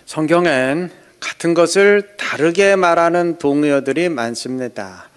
성경엔 같은 것을 다르게 말하는 동의어들이 많습니다.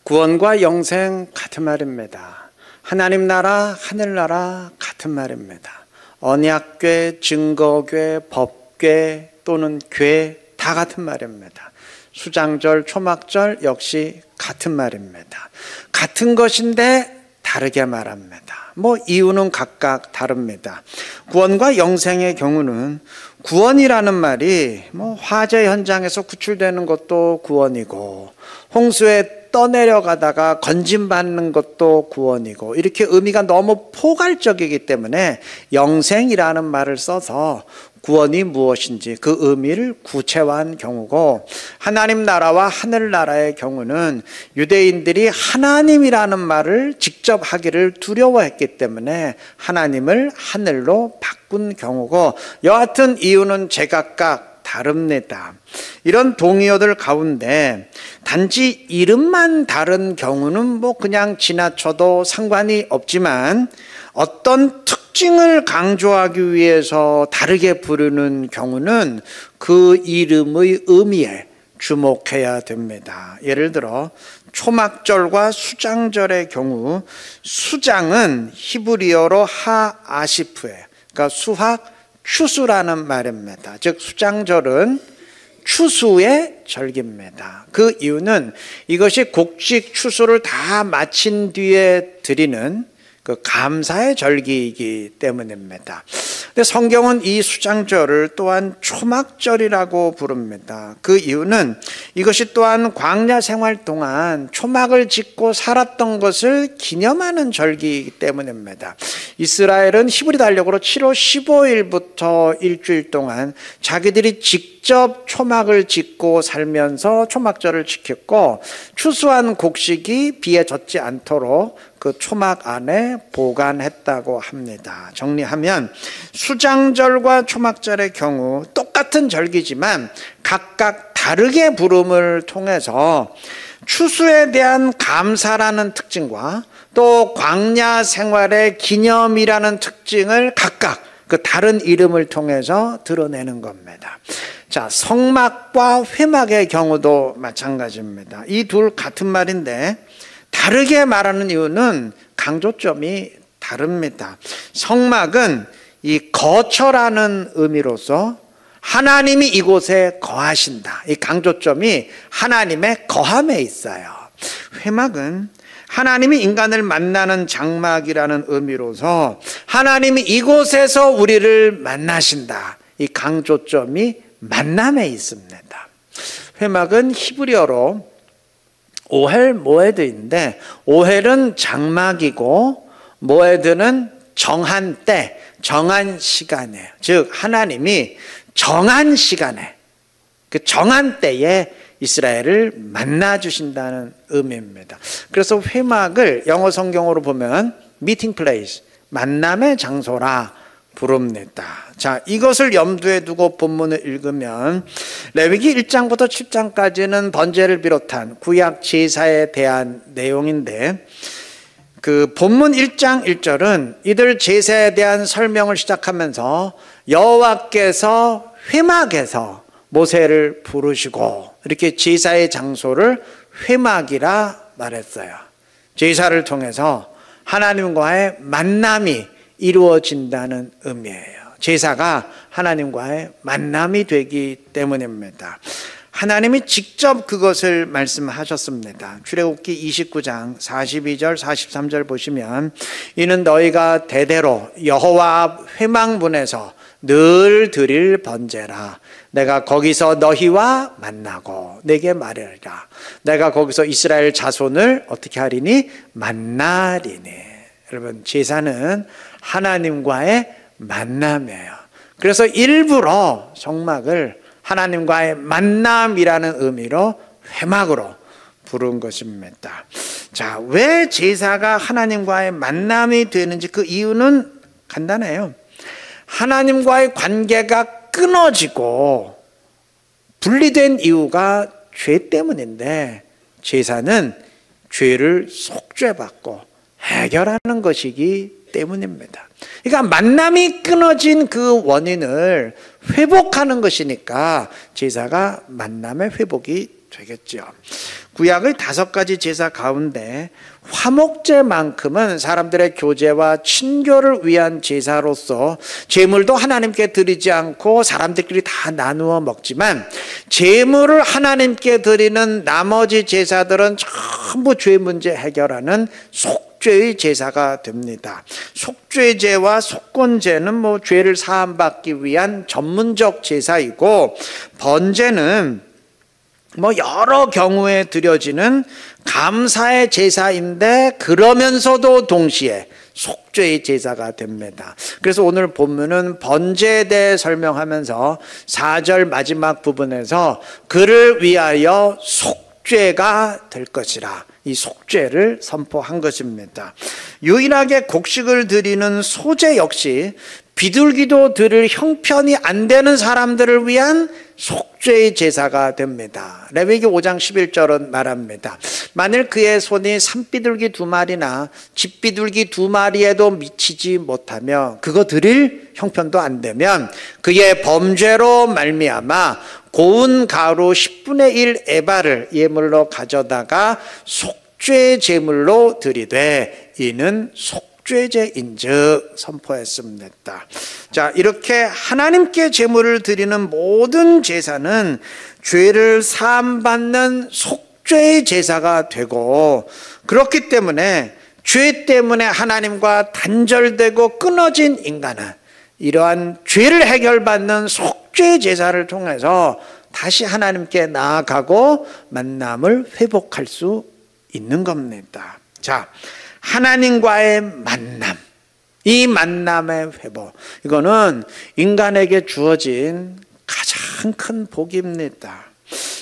구원과 영생 같은 말입니다. 하나님 나라, 하늘나라 같은 말입니다. 언약궤, 증거궤, 법궤 또는 궤 다 같은 말입니다. 수장절, 초막절 역시 같은 말입니다. 같은 것인데 다르게 말합니다. 이유는 각각 다릅니다. 구원과 영생의 경우는 구원이라는 말이 화재 현장에서 구출되는 것도 구원이고 홍수에 떠내려가다가 건짐받는 것도 구원이고 이렇게 의미가 너무 포괄적이기 때문에 영생이라는 말을 써서 구원이 무엇인지 그 의미를 구체화한 경우고, 하나님 나라와 하늘나라의 경우는 유대인들이 하나님이라는 말을 직접 하기를 두려워했기 때문에 하나님을 하늘로 바꾼 경우고, 여하튼 이유는 제각각 다릅니다. 이런 동의어들 가운데 단지 이름만 다른 경우는 그냥 지나쳐도 상관이 없지만, 어떤 특징을 강조하기 위해서 다르게 부르는 경우는 그 이름의 의미에 주목해야 됩니다. 예를 들어 초막절과 수장절의 경우, 수장은 히브리어로 하아시프에, 그러니까 수학 추수라는 말입니다. 즉 수장절은 추수의 절기입니다. 그 이유는 이것이 곡식 추수를 다 마친 뒤에 드리는 그 감사의 절기이기 때문입니다. 근데 성경은 이 수장절을 또한 초막절이라고 부릅니다. 그 이유는 이것이 또한 광야 생활 동안 초막을 짓고 살았던 것을 기념하는 절기이기 때문입니다. 이스라엘은 히브리 달력으로 7월 15일부터 일주일 동안 자기들이 직접 초막을 짓고 살면서 초막절을 지켰고, 추수한 곡식이 비에 젖지 않도록 그 초막 안에 보관했다고 합니다. 정리하면 수장절과 초막절의 경우 똑같은 절기지만 각각 다르게 부름을 통해서 추수에 대한 감사라는 특징과 또 광야 생활의 기념이라는 특징을 각각 그 다른 이름을 통해서 드러내는 겁니다. 자, 성막과 회막의 경우도 마찬가지입니다. 이 둘 같은 말인데 다르게 말하는 이유는 강조점이 다릅니다. 성막은 이 거처라는 의미로서 하나님이 이곳에 거하신다. 이 강조점이 하나님의 거함에 있어요. 회막은 하나님이 인간을 만나는 장막이라는 의미로서 하나님이 이곳에서 우리를 만나신다. 이 강조점이 만남에 있습니다. 회막은 히브리어로 오헬 모에드인데, 오헬은 장막이고 모에드는 정한 때, 정한 시간에, 즉 하나님이 정한 시간에, 그 정한 때에 이스라엘을 만나 주신다는 의미입니다. 그래서 회막을 영어 성경으로 보면 meeting place, 만남의 장소라 부릅니다. 자, 이것을 염두에 두고 본문을 읽으면 레위기 1장부터 10장까지는 번제를 비롯한 구약 제사에 대한 내용인데, 그 본문 1장 1절은 이들 제사에 대한 설명을 시작하면서 여호와께서 회막에서 모세를 부르시고 이렇게 제사의 장소를 회막이라 말했어요. 제사를 통해서 하나님과의 만남이 이루어진다는 의미예요. 제사가 하나님과의 만남이 되기 때문입니다. 하나님이 직접 그것을 말씀하셨습니다. 출애굽기 29장 42절 43절 보시면, 이는 너희가 대대로 여호와 회막문에서 늘 드릴 번제라. 내가 거기서 너희와 만나고 내게 말하리라. 내가 거기서 이스라엘 자손을 어떻게 하리니? 만나리니. 여러분, 제사는 하나님과의 만남이에요. 그래서 일부러 성막을 하나님과의 만남이라는 의미로 회막으로 부른 것입니다. 자, 왜 제사가 하나님과의 만남이 되는지 그 이유는 간단해요. 하나님과의 관계가 끊어지고 분리된 이유가 죄 때문인데, 제사는 죄를 속죄받고 해결하는 것이기 때문입니다. 그러니까 만남이 끊어진 그 원인을 회복하는 것이니까 제사가 만남의 회복이 되겠죠. 구약의 5가지 제사 가운데 화목제만큼은 사람들의 교제와 친교를 위한 제사로서 제물도 하나님께 드리지 않고 사람들끼리 다 나누어 먹지만, 제물을 하나님께 드리는 나머지 제사들은 전부 죄 문제 해결하는 속죄의 제사가 됩니다. 속죄제와 속건제는 죄를 사함받기 위한 전문적 제사이고, 번제는 여러 경우에 드려지는 감사의 제사인데 그러면서도 동시에 속죄의 제사가 됩니다. 그래서 오늘 본문은 번제에 대해 설명하면서 4절 마지막 부분에서 그를 위하여 속죄가 될 것이라, 이 속죄를 선포한 것입니다. 유일하게 곡식을 드리는 소제 역시 비둘기도 드릴 형편이 안 되는 사람들을 위한 속죄의 제사가 됩니다. 레위기 5장 11절은 말합니다. 만일 그의 손이 산비둘기 2마리나 집비둘기 2마리에도 미치지 못하며 그거 드릴 형편도 안 되면 그의 범죄로 말미암아 고운 가루 10분의 1 에바를 예물로 가져다가 속죄 제물로 드리되 이는 속죄제인즉 선포했습니다. 자, 이렇게 하나님께 제물을 드리는 모든 제사는 죄를 사함받는 속죄의 제사가 되고, 그렇기 때문에 죄 때문에 하나님과 단절되고 끊어진 인간은 이러한 죄를 해결받는 속죄의 제사를 통해서 다시 하나님께 나아가고 만남을 회복할 수 있는 겁니다. 자, 하나님과의 만남, 이 만남의 회복, 이거는 인간에게 주어진 가장 큰 복입니다.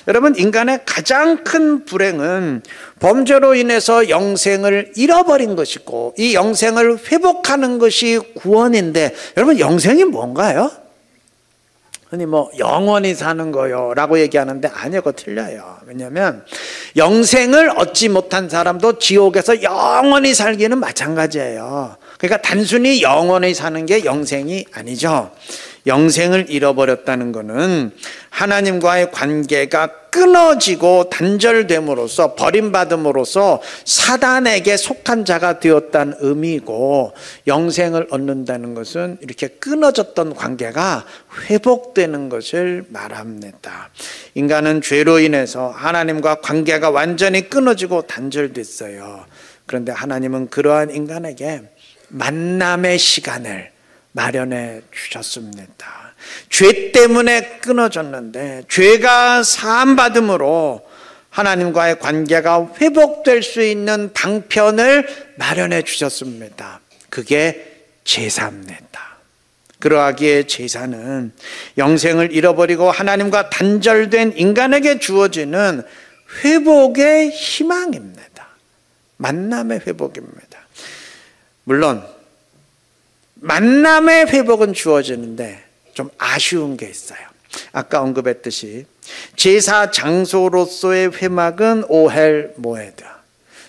여러분, 인간의 가장 큰 불행은 범죄로 인해서 영생을 잃어버린 것이고, 이 영생을 회복하는 것이 구원인데, 여러분, 영생이 뭔가요? 흔히 영원히 사는 거요 라고 얘기하는데 아니요, 그거 틀려요. 왜냐하면 영생을 얻지 못한 사람도 지옥에서 영원히 살기는 마찬가지예요. 그러니까 단순히 영원히 사는 게 영생이 아니죠. 영생을 잃어버렸다는 것은 하나님과의 관계가 끊어지고 단절됨으로써, 버림받음으로써 사단에게 속한 자가 되었다는 의미이고, 영생을 얻는다는 것은 이렇게 끊어졌던 관계가 회복되는 것을 말합니다. 인간은 죄로 인해서 하나님과 관계가 완전히 끊어지고 단절됐어요. 그런데 하나님은 그러한 인간에게 만남의 시간을 마련해 주셨습니다. 죄 때문에 끊어졌는데 죄가 사함받음으로 하나님과의 관계가 회복될 수 있는 방편을 마련해 주셨습니다. 그게 제사입니다. 그러하기에 제사는 영생을 잃어버리고 하나님과 단절된 인간에게 주어지는 회복의 희망입니다. 만남의 회복입니다. 물론 만남의 회복은 주어지는데 좀 아쉬운 게 있어요. 아까 언급했듯이 제사 장소로서의 회막은 오헬 모에드,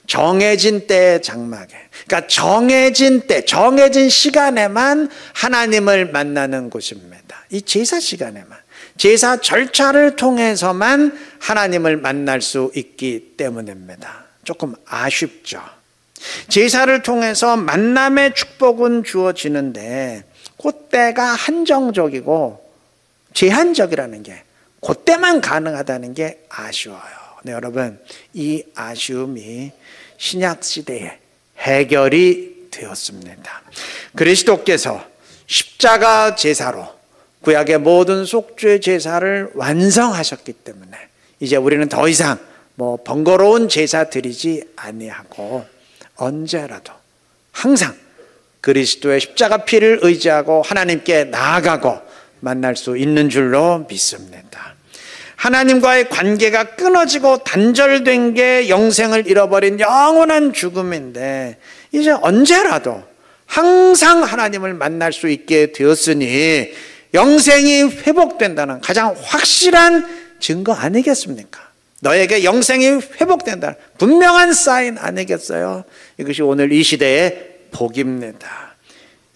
정해진 때의 장막에, 그러니까 정해진 때, 정해진 시간에만 하나님을 만나는 곳입니다. 이 제사 시간에만, 제사 절차를 통해서만 하나님을 만날 수 있기 때문입니다. 조금 아쉽죠. 제사를 통해서 만남의 축복은 주어지는데 그때가 한정적이고 제한적이라는 게, 그때만 가능하다는 게 아쉬워요. 네, 여러분, 이 아쉬움이 신약시대에 해결이 되었습니다. 그리스도께서 십자가 제사로 구약의 모든 속죄 제사를 완성하셨기 때문에 이제 우리는 더 이상 번거로운 제사 드리지 아니하고 언제라도 항상 그리스도의 십자가 피를 의지하고 하나님께 나아가고 만날 수 있는 줄로 믿습니다. 하나님과의 관계가 끊어지고 단절된 게 영생을 잃어버린 영원한 죽음인데, 이제 언제라도 항상 하나님을 만날 수 있게 되었으니 영생이 회복된다는 가장 확실한 증거 아니겠습니까? 너에게 영생이 회복된다는 분명한 사인 아니겠어요? 이것이 오늘 이 시대의 복입니다.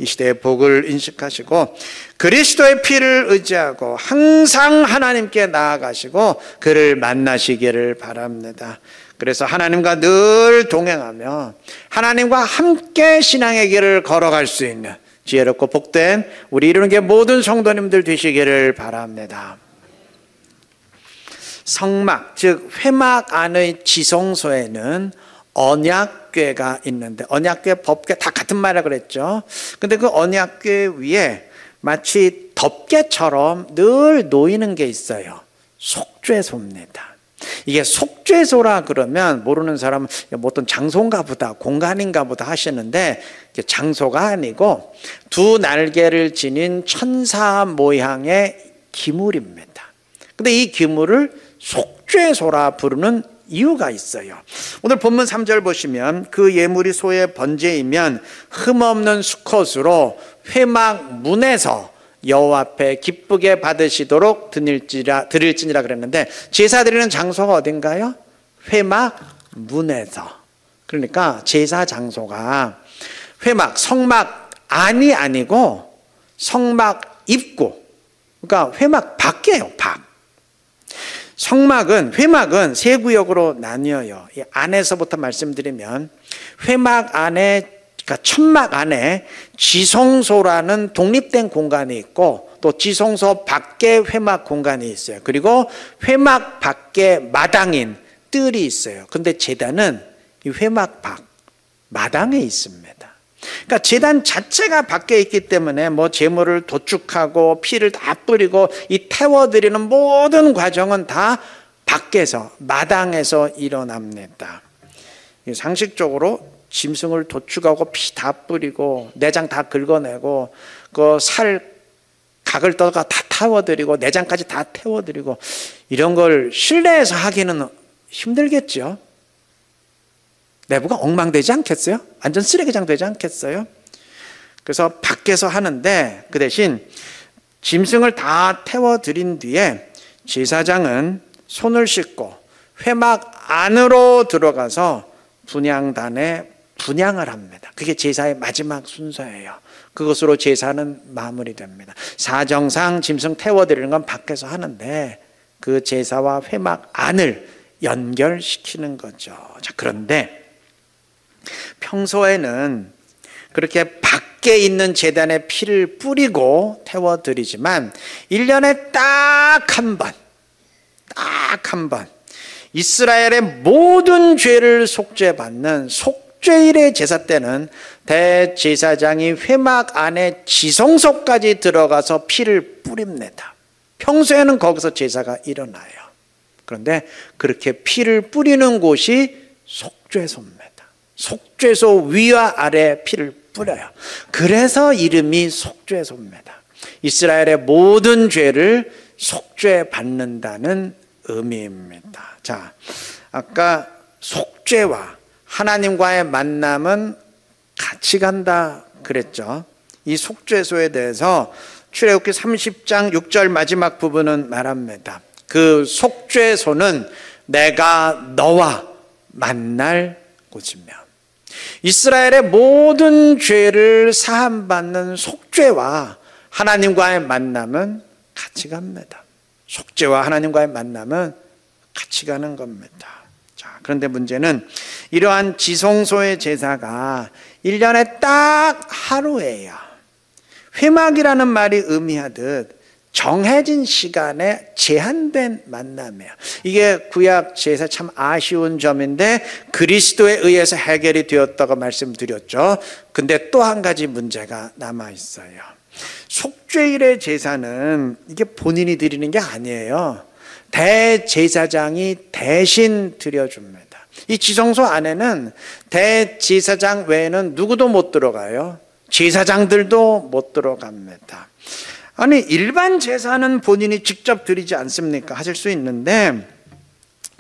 이 시대의 복을 인식하시고 그리스도의 피를 의지하고 항상 하나님께 나아가시고 그를 만나시기를 바랍니다. 그래서 하나님과 늘 동행하며 하나님과 함께 신앙의 길을 걸어갈 수 있는 지혜롭고 복된 우리 이루는게 모든 성도님들 되시기를 바랍니다. 성막, 즉 회막 안의 지성소에는 언약궤가 있는데 언약궤, 법궤 다 같은 말이라 그랬죠. 근데 그 언약궤 위에 마치 덮개처럼 늘 놓이는 게 있어요. 속죄소입니다. 이게 속죄소라 그러면 모르는 사람은 뭐 어떤 장소인가 보다, 공간인가 보다 하시는데 장소가 아니고 두 날개를 지닌 천사 모양의 기물입니다. 근데 이 기물을 속죄소라 부르는 이유가 있어요. 오늘 본문 3절 보시면 그 예물이 소의 번제이면 흠없는 수컷으로 회막 문에서 여호와 앞에 기쁘게 받으시도록 드릴지니라 그랬는데 제사 드리는 장소가 어딘가요? 회막 문에서. 그러니까 제사 장소가 회막, 성막 안이 아니고 성막 입구, 그러니까 회막 밖이에요. 밖. 회막은 세 구역으로 나뉘어요. 이 안에서부터 말씀드리면 회막 안에, 그러니까 천막 안에 지성소라는 독립된 공간이 있고 또 지성소 밖에 회막 공간이 있어요. 그리고 회막 밖에 마당인 뜰이 있어요. 근데 제단은 이 회막 밖 마당에 있습니다. 그러니까 제단 자체가 밖에 있기 때문에 뭐 제물을 도축하고 피를 다 뿌리고 이 태워드리는 모든 과정은 다 밖에서 마당에서 일어납니다. 상식적으로 짐승을 도축하고 피 다 뿌리고 내장 다 긁어내고 그 살 각을 떠가 다 태워드리고 내장까지 다 태워드리고 이런 걸 실내에서 하기는 힘들겠죠. 내부가 엉망되지 않겠어요? 완전 쓰레기장 되지 않겠어요? 그래서 밖에서 하는데 그 대신 짐승을 다 태워드린 뒤에 제사장은 손을 씻고 회막 안으로 들어가서 분향단에 분향을 합니다. 그게 제사의 마지막 순서예요. 그것으로 제사는 마무리됩니다. 사정상 짐승 태워드리는 건 밖에서 하는데 그 제사와 회막 안을 연결시키는 거죠. 자, 그런데 평소에는 그렇게 밖에 있는 제단에 피를 뿌리고 태워드리지만 1년에 딱 한 번 이스라엘의 모든 죄를 속죄받는 속죄일의 제사 때는 대제사장이 회막 안에 지성소까지 들어가서 피를 뿌립니다. 평소에는 거기서 제사가 일어나요. 그런데 그렇게 피를 뿌리는 곳이 속죄소입니다. 속죄소 위와 아래 피를 뿌려요. 그래서 이름이 속죄소입니다. 이스라엘의 모든 죄를 속죄받는다는 의미입니다. 자, 아까 속죄와 하나님과의 만남은 같이 간다 그랬죠. 이 속죄소에 대해서 출애굽기 30장 6절 마지막 부분은 말합니다. 그 속죄소는 내가 너와 만날 곳이며 이스라엘의 모든 죄를 사함받는 속죄와 하나님과의 만남은 같이 갑니다. 속죄와 하나님과의 만남은 같이 가는 겁니다. 자, 그런데 문제는 이러한 지성소의 제사가 1년에 딱 하루예요. 회막이라는 말이 의미하듯 정해진 시간에 제한된 만남이에요. 이게 구약 제사 참 아쉬운 점인데 그리스도에 의해서 해결이 되었다고 말씀드렸죠. 근데 또 한 가지 문제가 남아 있어요. 속죄일의 제사는 이게 본인이 드리는 게 아니에요. 대제사장이 대신 드려줍니다. 이 지성소 안에는 대제사장 외에는 누구도 못 들어가요. 제사장들도 못 들어갑니다. 아니 일반 제사는 본인이 직접 드리지 않습니까? 하실 수 있는데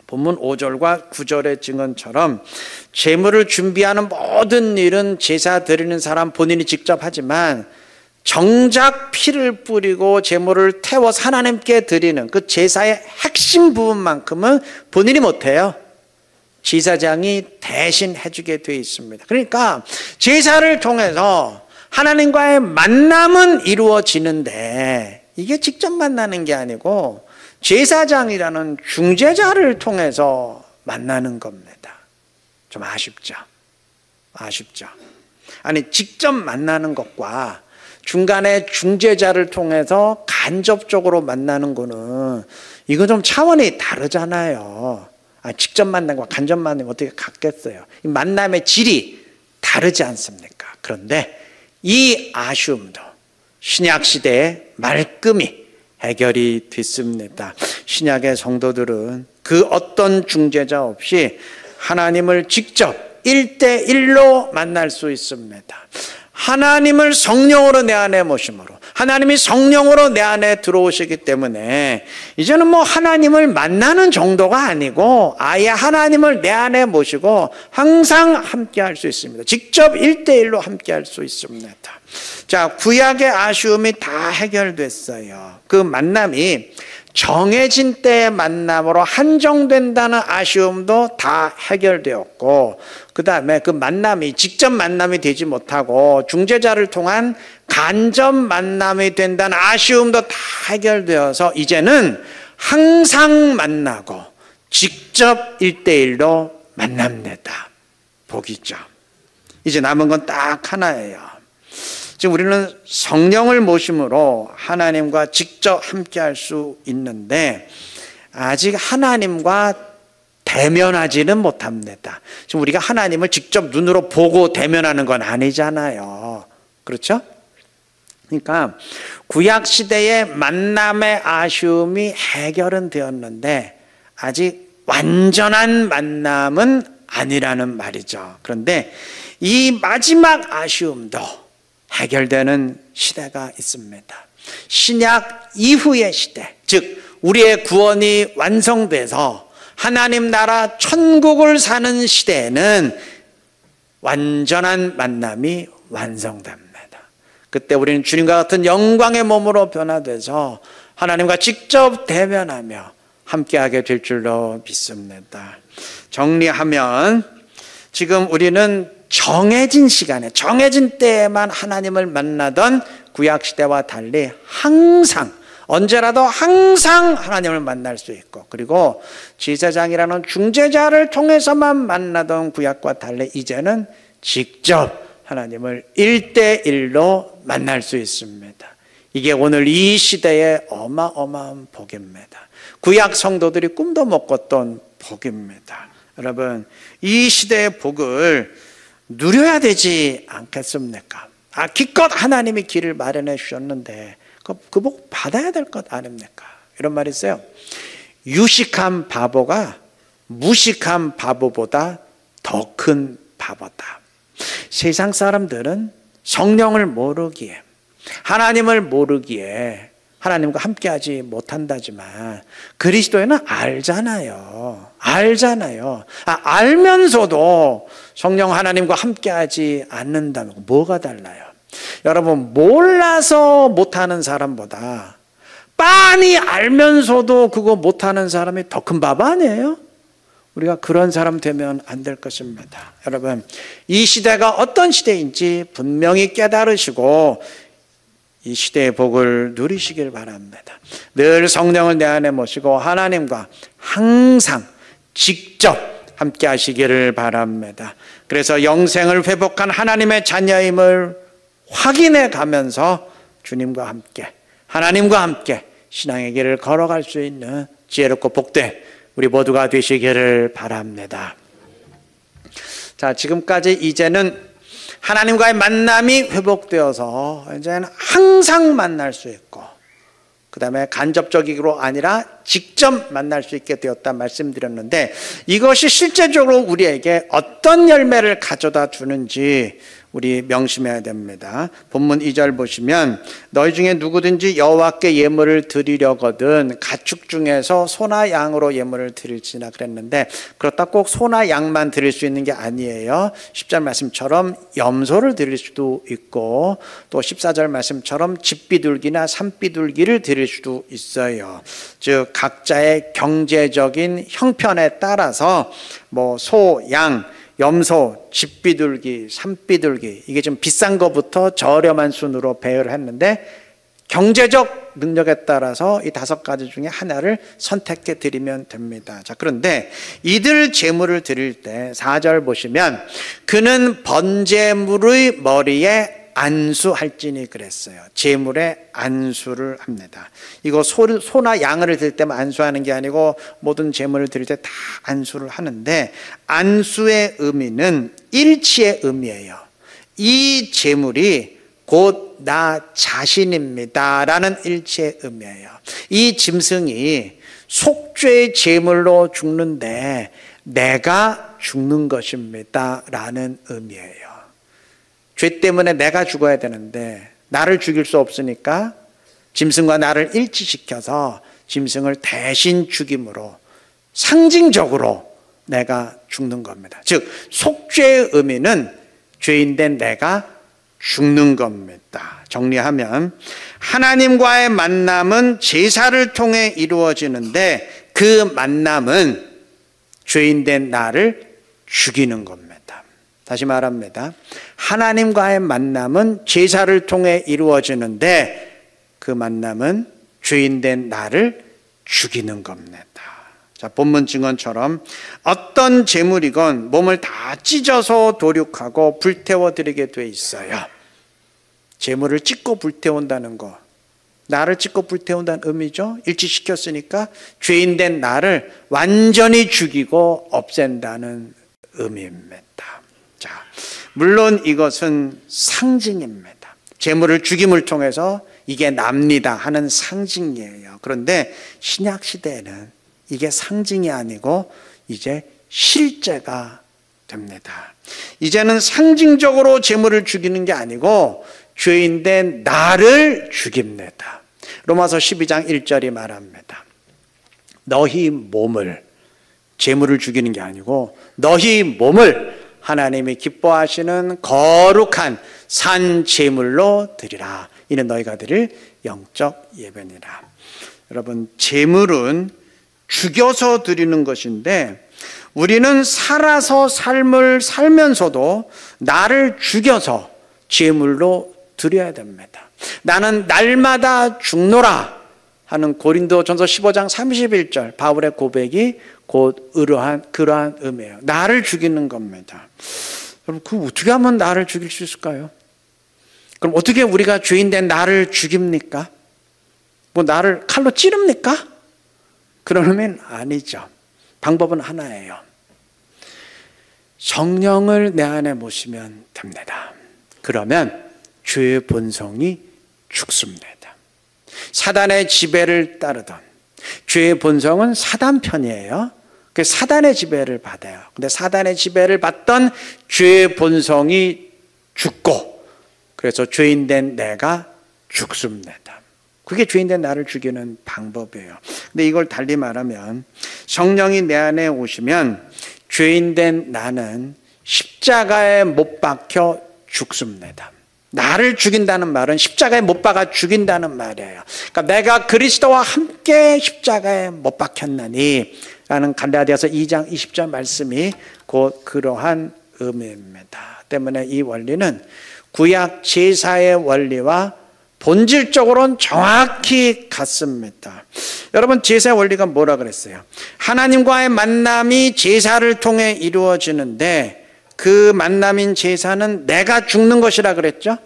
본문 5절과 9절의 증언처럼 제물을 준비하는 모든 일은 제사 드리는 사람 본인이 직접 하지만 정작 피를 뿌리고 제물을 태워서 하나님께 드리는 그 제사의 핵심 부분만큼은 본인이 못해요. 제사장이 대신 해주게 되어 있습니다. 그러니까 제사를 통해서 하나님과의 만남은 이루어지는데 이게 직접 만나는 게 아니고 제사장이라는 중재자를 통해서 만나는 겁니다. 좀 아쉽죠? 아쉽죠? 아니, 직접 만나는 것과 중간에 중재자를 통해서 간접적으로 만나는 거는 이거 좀 차원이 다르잖아요. 직접 만난 것과 간접 만나는 거 어떻게 같겠어요? 이 만남의 질이 다르지 않습니까? 그런데 이 아쉬움도 신약시대에 말끔히 해결이 됐습니다. 신약의 성도들은 그 어떤 중재자 없이 하나님을 직접 1대1로 만날 수 있습니다. 하나님을 성령으로 내 안에 모심으로 하나님이 성령으로 내 안에 들어오시기 때문에 이제는 뭐 하나님을 만나는 정도가 아니고 아예 하나님을 내 안에 모시고 항상 함께 할 수 있습니다. 직접 1대1로 함께 할 수 있습니다. 자, 구약의 아쉬움이 다 해결됐어요. 그 만남이 정해진 때의 만남으로 한정된다는 아쉬움도 다 해결되었고, 그 다음에 그 만남이 직접 만남이 되지 못하고 중재자를 통한 간접 만남이 된다는 아쉬움도 다 해결되어서 이제는 항상 만나고 직접 1대1로 만납니다. 복이죠. 이제 남은 건 딱 하나예요. 지금 우리는 성령을 모심으로 하나님과 직접 함께 할 수 있는데 아직 하나님과 대면하지는 못합니다. 지금 우리가 하나님을 직접 눈으로 보고 대면하는 건 아니잖아요. 그렇죠? 그러니까 구약시대의 만남의 아쉬움이 해결은 되었는데 아직 완전한 만남은 아니라는 말이죠. 그런데 이 마지막 아쉬움도 해결되는 시대가 있습니다. 신약 이후의 시대, 즉 우리의 구원이 완성돼서 하나님 나라 천국을 사는 시대에는 완전한 만남이 완성됩니다. 그때 우리는 주님과 같은 영광의 몸으로 변화돼서 하나님과 직접 대면하며 함께하게 될 줄로 믿습니다. 정리하면 지금 우리는 정해진 시간에 정해진 때에만 하나님을 만나던 구약시대와 달리 항상 언제라도 항상 하나님을 만날 수 있고, 그리고 제사장이라는 중재자를 통해서만 만나던 구약과 달리 이제는 직접 하나님을 1대1로 만날 수 있습니다. 이게 오늘 이 시대의 어마어마한 복입니다. 구약 성도들이 꿈도 못 꿨던 복입니다. 여러분, 이 시대의 복을 누려야 되지 않겠습니까? 기껏 하나님이 길을 마련해 주셨는데 그 복 받아야 될 것 아닙니까? 이런 말이 있어요. 유식한 바보가 무식한 바보보다 더 큰 바보다. 세상 사람들은 성령을 모르기에, 하나님을 모르기에 하나님과 함께하지 못한다지만 그리스도인은 알잖아요. 알면서도 성령 하나님과 함께하지 않는다면 뭐가 달라요? 여러분, 몰라서 못하는 사람보다 빤히 알면서도 그거 못하는 사람이 더 큰 바보 아니에요? 우리가 그런 사람 되면 안 될 것입니다. 여러분, 이 시대가 어떤 시대인지 분명히 깨달으시고 이 시대의 복을 누리시길 바랍니다. 늘 성령을 내 안에 모시고 하나님과 항상 직접 함께 하시기를 바랍니다. 그래서 영생을 회복한 하나님의 자녀임을 확인해 가면서 주님과 함께, 하나님과 함께 신앙의 길을 걸어갈 수 있는 지혜롭고 복된 우리 모두가 되시기를 바랍니다. 자, 지금까지 이제는 하나님과의 만남이 회복되어서 이제는 항상 만날 수 있고, 그 다음에 간접적으로 아니라 직접 만날 수 있게 되었다 말씀드렸는데, 이것이 실제적으로 우리에게 어떤 열매를 가져다 주는지 우리 명심해야 됩니다. 본문 2절 보시면 너희 중에 누구든지 여호와께 예물을 드리려거든 가축 중에서 소나 양으로 예물을 드릴지나 그랬는데, 그렇다 꼭 소나 양만 드릴 수 있는 게 아니에요. 10절 말씀처럼 염소를 드릴 수도 있고, 또 14절 말씀처럼 집비둘기나 산비둘기를 드릴 수도 있어요. 즉 각자의 경제적인 형편에 따라서 소, 양 염소, 집비둘기, 산비둘기, 이게 좀 비싼 것부터 저렴한 순으로 배열을 했는데 경제적 능력에 따라서 이 5가지 중에 하나를 선택해 드리면 됩니다. 자, 그런데 이들 제물을 드릴 때 4절 보시면 그는 번제물의 머리에 안수할지니 그랬어요. 제물에 안수를 합니다. 이거 소나 양을 드릴 때만 안수하는 게 아니고 모든 제물을 드릴 때 다 안수를 하는데, 안수의 의미는 일치의 의미예요. 이 제물이 곧 나 자신입니다 라는 일치의 의미예요. 이 짐승이 속죄의 제물로 죽는데 내가 죽는 것입니다 라는 의미예요. 죄 때문에 내가 죽어야 되는데 나를 죽일 수 없으니까 짐승과 나를 일치시켜서 짐승을 대신 죽임으로 상징적으로 내가 죽는 겁니다. 즉 속죄의 의미는 죄인된 내가 죽는 겁니다. 정리하면 하나님과의 만남은 제사를 통해 이루어지는데 그 만남은 죄인된 나를 죽이는 겁니다. 다시 말합니다. 하나님과의 만남은 제사를 통해 이루어지는데 그 만남은 죄인된 나를 죽이는 겁니다. 자, 본문 증언처럼 어떤 제물이건 몸을 다 찢어서 도륙하고 불태워 드리게 돼 있어요. 제물을 찢고 불태운다는 거, 나를 찢고 불태운다는 의미죠. 일치시켰으니까 죄인된 나를 완전히 죽이고 없앤다는 의미입니다. 자, 물론 이것은 상징입니다. 제물을 죽임을 통해서 이게 납니다 하는 상징이에요. 그런데 신약 시대에는 이게 상징이 아니고 이제 실제가 됩니다. 이제는 상징적으로 제물을 죽이는 게 아니고 죄인된 나를 죽입니다. 로마서 12장 1절이 말합니다. 너희 몸을, 제물을 죽이는 게 아니고 너희 몸을 하나님이 기뻐하시는 거룩한 산 제물로 드리라. 이는 너희가 드릴 영적 예배니라. 여러분, 제물은 죽여서 드리는 것인데 우리는 살아서 삶을 살면서도 나를 죽여서 제물로 드려야 됩니다. 나는 날마다 죽노라 하는 고린도전서 15장 31절 바울의 고백이 곧 그러한 의미예요. 나를 죽이는 겁니다. 여러분, 그 어떻게 하면 나를 죽일 수 있을까요? 그럼 어떻게 우리가 죄인된 나를 죽입니까? 뭐 나를 칼로 찌릅니까? 그런 의미는 아니죠. 방법은 하나예요. 성령을 내 안에 모시면 됩니다. 그러면 죄의 본성이 죽습니다. 사단의 지배를 따르던, 죄의 본성은 사단 편이에요. 그 사단의 지배를 받아요. 근데 사단의 지배를 받던 죄의 본성이 죽고, 그래서 죄인된 내가 죽습니다. 그게 죄인된 나를 죽이는 방법이에요. 근데 이걸 달리 말하면 성령이 내 안에 오시면 죄인된 나는 십자가에 못 박혀 죽습니다. 나를 죽인다는 말은 십자가에 못 박아 죽인다는 말이에요. 그러니까 내가 그리스도와 함께 십자가에 못 박혔나니 라는 갈라디아서 2장 20절 말씀이 곧 그러한 의미입니다. 때문에 이 원리는 구약 제사의 원리와 본질적으로는 정확히 같습니다. 여러분, 제사의 원리가 뭐라 그랬어요? 하나님과의 만남이 제사를 통해 이루어지는데 그 만남인 제사는 내가 죽는 것이라 그랬죠?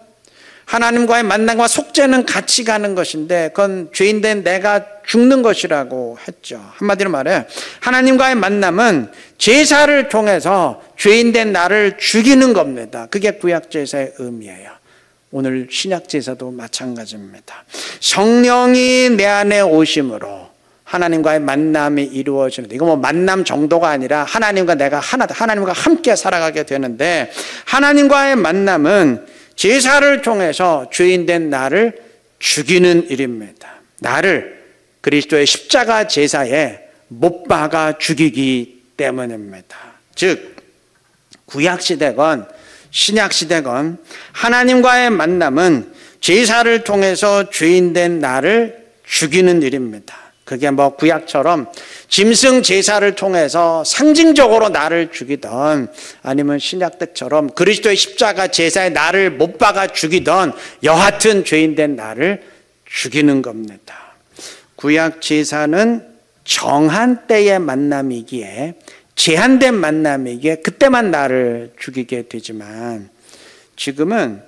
하나님과의 만남과 속죄는 같이 가는 것인데 그건 죄인된 내가 죽는 것이라고 했죠. 한마디로 말해 하나님과의 만남은 제사를 통해서 죄인된 나를 죽이는 겁니다. 그게 구약 제사의 의미예요. 오늘 신약 제사도 마찬가지입니다. 성령이 내 안에 오심으로 하나님과의 만남이 이루어지는데, 이거 뭐 만남 정도가 아니라 하나님과 내가 하나다, 하나님과 함께 살아가게 되는데, 하나님과의 만남은 제사를 통해서 죄인된 나를 죽이는 일입니다. 나를 그리스도의 십자가 제사에 못 박아 죽이기 때문입니다. 즉 구약시대건 신약시대건 하나님과의 만남은 제사를 통해서 죄인된 나를 죽이는 일입니다. 그게 뭐 구약처럼 짐승 제사를 통해서 상징적으로 나를 죽이던, 아니면 신약 때처럼 그리스도의 십자가 제사에 나를 못 박아 죽이던 여하튼 죄인된 나를 죽이는 겁니다. 구약 제사는 정한 때의 만남이기에, 제한된 만남이기에 그때만 나를 죽이게 되지만, 지금은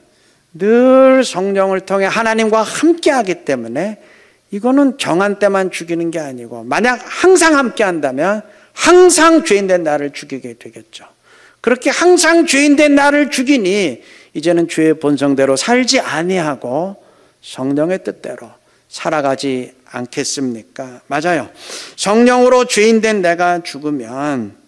늘 성령을 통해 하나님과 함께하기 때문에 이거는 정한 때만 죽이는 게 아니고, 만약 항상 함께한다면 항상 죄인된 나를 죽이게 되겠죠. 그렇게 항상 죄인된 나를 죽이니 이제는 죄의 본성대로 살지 아니하고 성령의 뜻대로 살아가지 않겠습니까? 맞아요. 성령으로 죄인된 내가 죽으면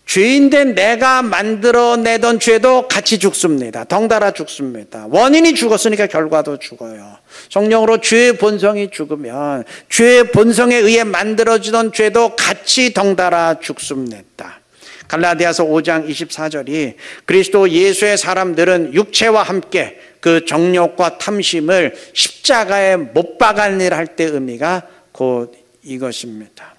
죄인된 내가 만들어내던 죄도 같이 죽습니다. 덩달아 죽습니다. 원인이 죽었으니까 결과도 죽어요. 성령으로 죄의 본성이 죽으면 죄의 본성에 의해 만들어지던 죄도 같이 덩달아 죽습니다. 갈라디아서 5장 24절이 그리스도 예수의 사람들은 육체와 함께 그 정욕과 탐심을 십자가에 못 박아내려 할 때 의미가 곧 이것입니다.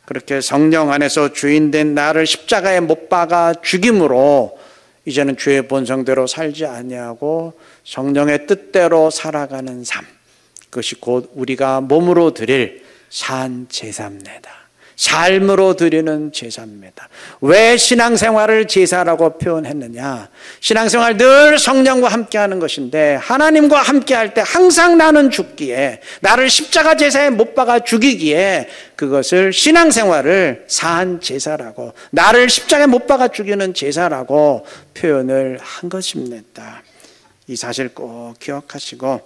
그렇게 성령 안에서 죄인된 나를 십자가에 못 박아 죽임으로 이제는 죄의 본성대로 살지 아니하고 성령의 뜻대로 살아가는 삶, 그것이 곧 우리가 몸으로 드릴 산 제사입니다. 삶으로 드리는 제사입니다. 왜 신앙생활을 제사라고 표현했느냐? 신앙생활 늘 성령과 함께하는 것인데, 하나님과 함께할 때 항상 나는 죽기에, 나를 십자가 제사에 못 박아 죽이기에 그것을 신앙생활을 산 제사라고, 나를 십자가에 못 박아 죽이는 제사라고 표현을 한 것입니다. 이 사실 꼭 기억하시고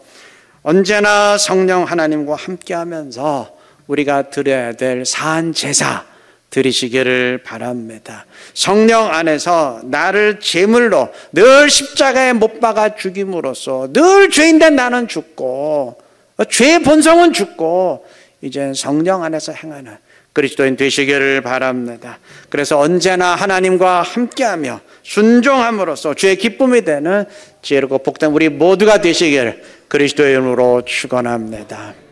언제나 성령 하나님과 함께하면서 우리가 드려야 될 산 제사 드리시기를 바랍니다. 성령 안에서 나를 제물로 늘 십자가에 못 박아 죽임으로써 늘 죄인된 나는 죽고 죄의 본성은 죽고 이제 성령 안에서 행하는 그리스도인 되시기를 바랍니다. 그래서 언제나 하나님과 함께하며 순종함으로써 주의 기쁨이 되는 지혜롭고 복된 우리 모두가 되시기를 그리스도의 이름으로 축원합니다.